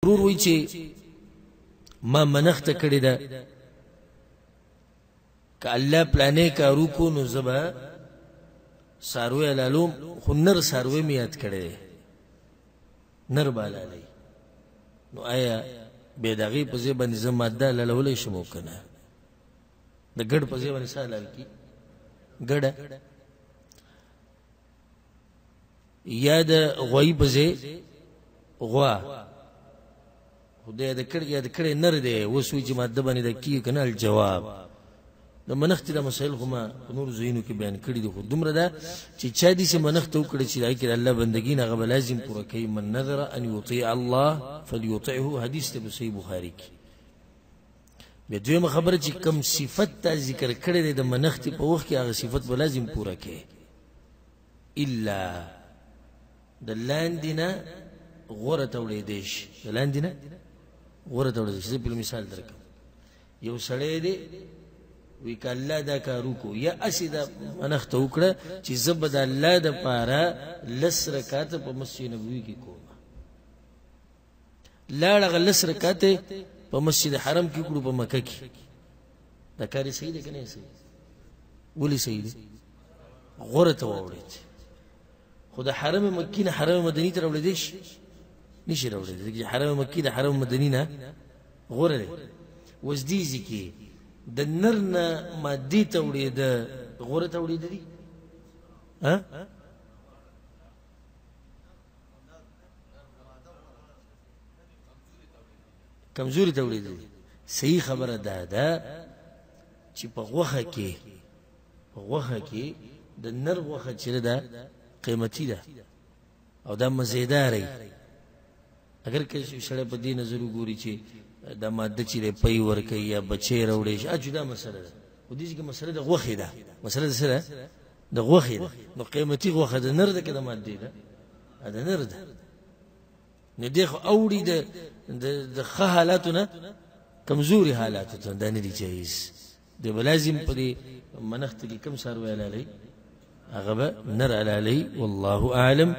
ورور وی چې ما منخته کړی ده که الله پلانې کارو کو نو زبا ساروی علالوم خو نر ساروی می یاد کړی نر بالالی نو آیا بے داغی په ځای باندې زه ماده لالولی شم او که نه د ګډ په ځای باندې څه حلال کي ګډه یا د غوایي په ځای غوا خدای د کړ یا د کړې نر دی اوس وایي چې ماده باندې د کیږي که نه الجواب د منښتې دا مسایل خو ما په نورو ځایونو کې بیان کړي دي خو دومره ده چې چا داسې منښته وکړه چې د هغې کې د الله بندګي نه هغه به لازم پوره کوي من نذر ان یطیع الله فلیطعه حدیث دی په صحیح بخاري کې بیا دویمه خبره چې کوم صفت تا ذکر کړی دی د منښتې په وخت کې هغه صفت به لازم پوره کوي الا د لاندې نه غوره ته وړېدی شي د لاندې نه غوره ته وړېدی شي زه بل مثال درکړم یو سړی دی وی که الله دا کار وکړو یا اسې دا منښته وکړه چې زه به د الله دپاره 10 رکاته په مسجد نبوي کې کوم لاړ هغه 10 رکاته په مسجد حرم کې کړو په مکه کې دا کار یې صحیح دی که نه صحیح ولې صحیح دی غوره ته واوړېد خو د حرم مکي نه حرم مدني ته راوړېدی شي نشي راوړېدی حرم مکي د حرم مدني نه غوره دی اوس دې ځای کې د نر نه مادې ته وړېده غوره ته وړېده دي کمزوري ته وړېده دي صحیح خبره دا ده چې په غوښه کې د نر غوښه چې ده قیمتي ده او دا مزیداري اگر که سړی په دې نظر وګوري چې دا ماده چې دی پی ورکوي یا بچی راوړی شي جدا مسله ده خو دې کې مسله د غوښې ده مسله د څه ده د غوښې ده نو قیمتي غوښه د نر ده که د مادې ده د نر ده نو دې خو اوړي د ښه حالاتو نه کمزوري حالاتو ته دا نه دي جایز دی به لازم په دې منښته کې کوم څاروی حلالوي هغه به نر حلالوي والله اعلم